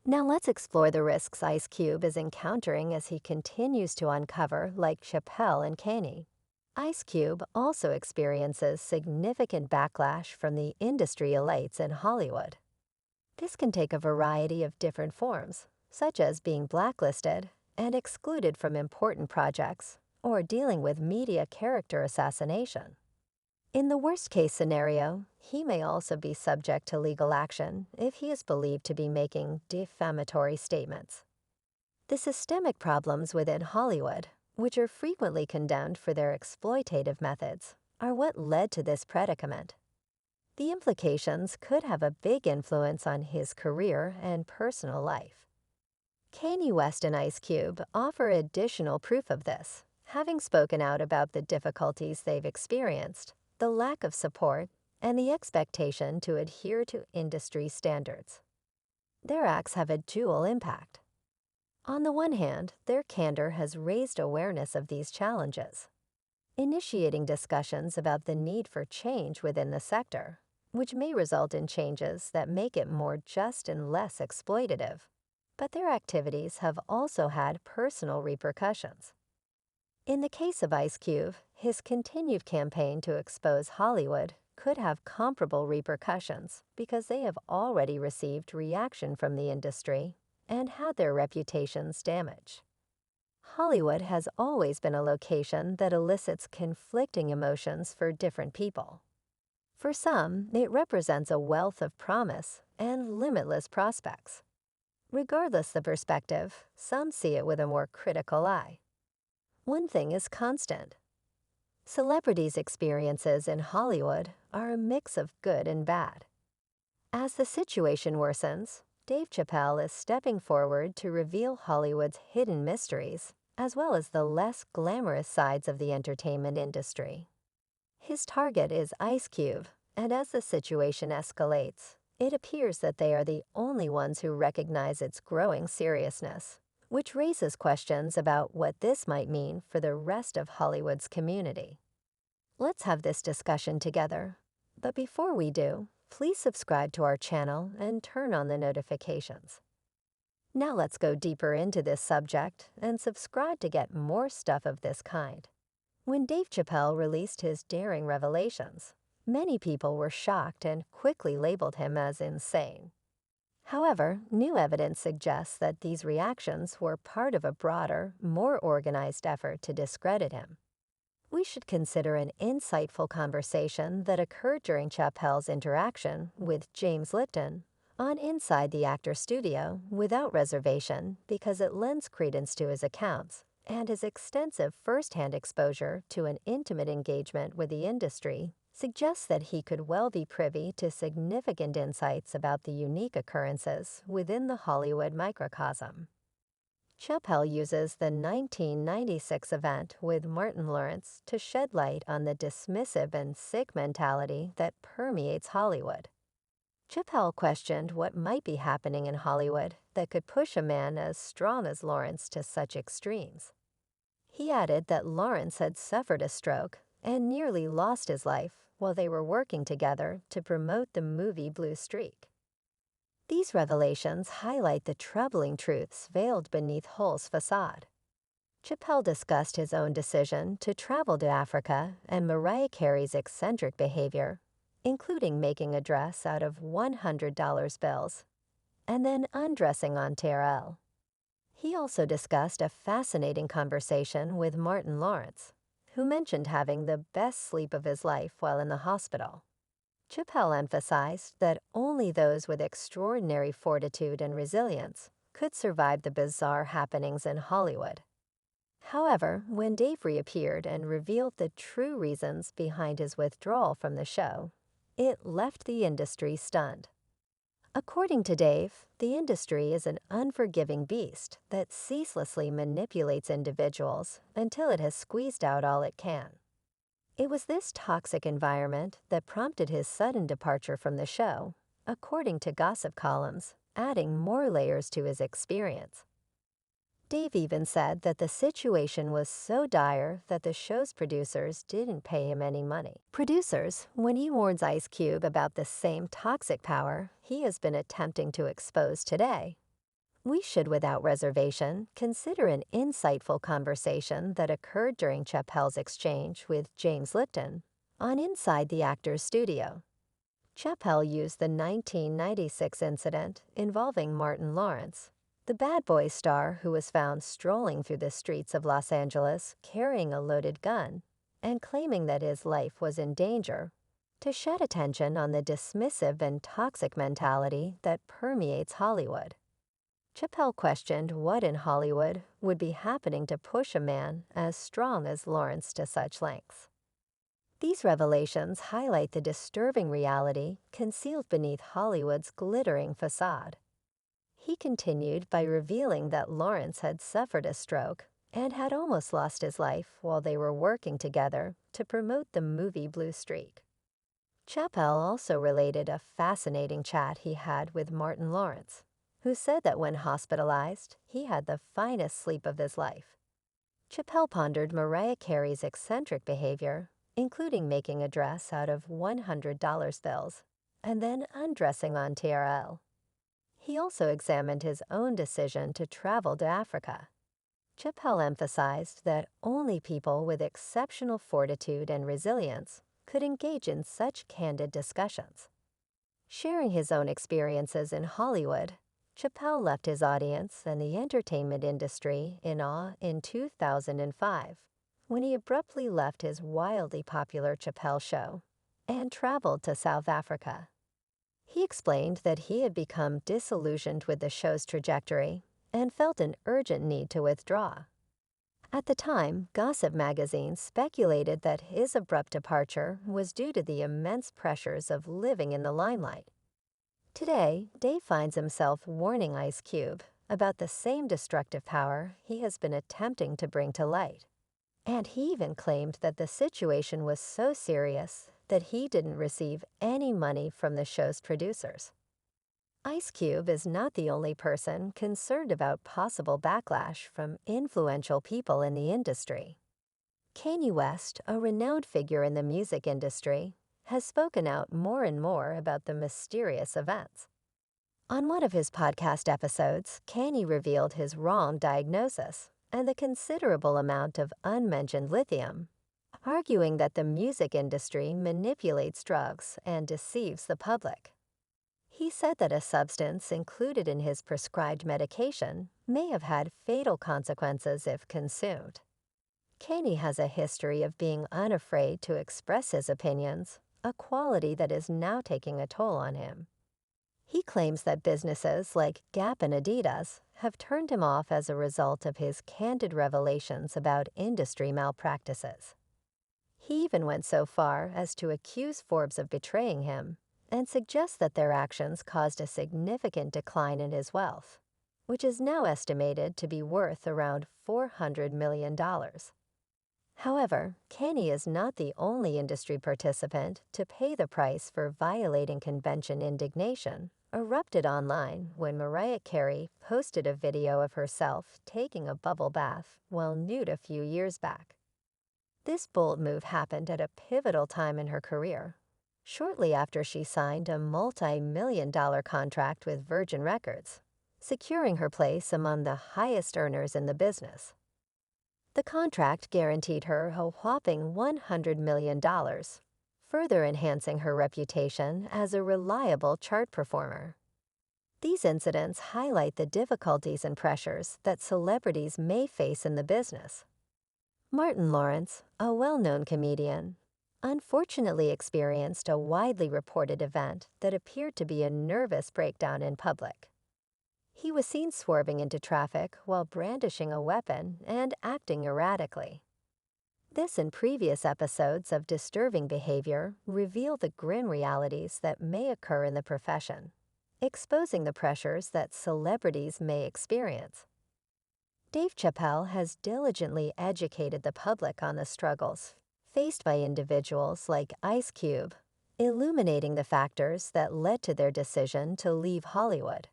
Now let's explore the risks Ice Cube is encountering as he continues to uncover like Chappelle and Caney. Ice Cube also experiences significant backlash from the industry elites in Hollywood. This can take a variety of different forms, such as being blacklisted and excluded from important projects, or dealing with media character assassination. In the worst-case scenario, he may also be subject to legal action if he is believed to be making defamatory statements. The systemic problems within Hollywood, which are frequently condemned for their exploitative methods, are what led to this predicament. The implications could have a big influence on his career and personal life. Kanye West and Ice Cube offer additional proof of this, having spoken out about the difficulties they've experienced, the lack of support, and the expectation to adhere to industry standards. Their acts have a dual impact. On the one hand, their candor has raised awareness of these challenges, initiating discussions about the need for change within the sector, which may result in changes that make it more just and less exploitative. But their activities have also had personal repercussions. In the case of Ice Cube, his continued campaign to expose Hollywood could have comparable repercussions because they have already received reaction from the industry and had their reputations damaged. Hollywood has always been a location that elicits conflicting emotions for different people. For some, it represents a wealth of promise and limitless prospects. Regardless the perspective, some see it with a more critical eye. One thing is constant. Celebrities' experiences in Hollywood are a mix of good and bad. As the situation worsens, Dave Chappelle is stepping forward to reveal Hollywood's hidden mysteries, as well as the less glamorous sides of the entertainment industry. His target is Ice Cube, and as the situation escalates, it appears that they are the only ones who recognize its growing seriousness, which raises questions about what this might mean for the rest of Hollywood's community. Let's have this discussion together. But before we do, please subscribe to our channel and turn on the notifications. Now let's go deeper into this subject and subscribe to get more stuff of this kind. When Dave Chappelle released his daring revelations, many people were shocked and quickly labeled him as insane. However, new evidence suggests that these reactions were part of a broader, more organized effort to discredit him. We should consider an insightful conversation that occurred during Chappelle's interaction with James Lipton on Inside the Actor's Studio without reservation because it lends credence to his accounts and his extensive first-hand exposure to an intimate engagement with the industry suggests that he could well be privy to significant insights about the unique occurrences within the Hollywood microcosm. Chappelle uses the 1996 event with Martin Lawrence to shed light on the dismissive and sick mentality that permeates Hollywood. Chappelle questioned what might be happening in Hollywood that could push a man as strong as Lawrence to such extremes. He added that Lawrence had suffered a stroke and nearly lost his life while they were working together to promote the movie Blue Streak. These revelations highlight the troubling truths veiled beneath Hull's facade. Chappelle discussed his own decision to travel to Africa and Mariah Carey's eccentric behavior, including making a dress out of $100 bills and then undressing on Terrell. He also discussed a fascinating conversation with Martin Lawrence, who mentioned having the best sleep of his life while in the hospital. Chappelle emphasized that only those with extraordinary fortitude and resilience could survive the bizarre happenings in Hollywood. However, when Dave reappeared and revealed the true reasons behind his withdrawal from the show, it left the industry stunned. According to Dave, the industry is an unforgiving beast that ceaselessly manipulates individuals until it has squeezed out all it can. It was this toxic environment that prompted his sudden departure from the show, according to gossip columns, adding more layers to his experience. Dave even said that the situation was so dire that the show's producers didn't pay him any money. Producers, when he warns Ice Cube about the same toxic power he has been attempting to expose today, We should, without reservation, consider an insightful conversation that occurred during Chappelle's exchange with James Lipton on Inside the Actor's Studio. Chappelle used the 1996 incident involving Martin Lawrence, the Bad Boy star who was found strolling through the streets of Los Angeles carrying a loaded gun and claiming that his life was in danger, to shed attention on the dismissive and toxic mentality that permeates Hollywood. Chappelle questioned what in Hollywood would be happening to push a man as strong as Lawrence to such lengths. These revelations highlight the disturbing reality concealed beneath Hollywood's glittering facade. He continued by revealing that Lawrence had suffered a stroke and had almost lost his life while they were working together to promote the movie Blue Streak. Chappelle also related a fascinating chat he had with Martin Lawrence, who said that when hospitalized, he had the finest sleep of his life. Chappelle pondered Mariah Carey's eccentric behavior, including making a dress out of $100 bills and then undressing on TRL. He also examined his own decision to travel to Africa. Chappelle emphasized that only people with exceptional fortitude and resilience could engage in such candid discussions. Sharing his own experiences in Hollywood, Chappelle left his audience and the entertainment industry in awe in 2005, when he abruptly left his wildly popular Chappelle show and traveled to South Africa. He explained that he had become disillusioned with the show's trajectory and felt an urgent need to withdraw. At the time, gossip magazines speculated that his abrupt departure was due to the immense pressures of living in the limelight. Today, Dave finds himself warning Ice Cube about the same destructive power he has been attempting to bring to light. And he even claimed that the situation was so serious that he didn't receive any money from the show's producers. Ice Cube is not the only person concerned about possible backlash from influential people in the industry. Kanye West, a renowned figure in the music industry, has spoken out more and more about the mysterious events. On one of his podcast episodes, Kanye revealed his wrong diagnosis and the considerable amount of unmentioned lithium, arguing that the music industry manipulates drugs and deceives the public. He said that a substance included in his prescribed medication may have had fatal consequences if consumed. Kanye has a history of being unafraid to express his opinions, a quality that is now taking a toll on him. He claims that businesses like Gap and Adidas have turned him off as a result of his candid revelations about industry malpractices. He even went so far as to accuse Forbes of betraying him and suggest that their actions caused a significant decline in his wealth, which is now estimated to be worth around $400 million. However, Kanye is not the only industry participant to pay the price for violating convention. Indignation erupted online when Mariah Carey posted a video of herself taking a bubble bath while nude a few years back. This bold move happened at a pivotal time in her career, shortly after she signed a multi-million-dollar contract with Virgin Records, securing her place among the highest earners in the business. The contract guaranteed her a whopping $100 million, further enhancing her reputation as a reliable chart performer. These incidents highlight the difficulties and pressures that celebrities may face in the business. Martin Lawrence, a well-known comedian, unfortunately experienced a widely reported event that appeared to be a nervous breakdown in public. He was seen swerving into traffic while brandishing a weapon and acting erratically. This and previous episodes of disturbing behavior reveal the grim realities that may occur in the profession, exposing the pressures that celebrities may experience. Dave Chappelle has diligently educated the public on the struggles faced by individuals like Ice Cube, illuminating the factors that led to their decision to leave Hollywood.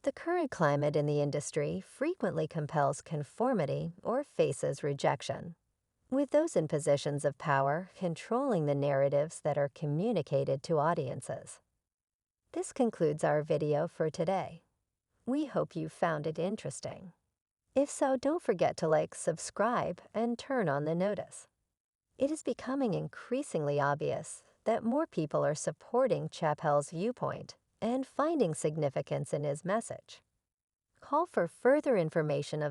The current climate in the industry frequently compels conformity or faces rejection, with those in positions of power controlling the narratives that are communicated to audiences. This concludes our video for today. We hope you found it interesting. If so, don't forget to subscribe and turn on the notice. It is becoming increasingly obvious that more people are supporting Chappelle's viewpoint and finding significance in his message. Call for further information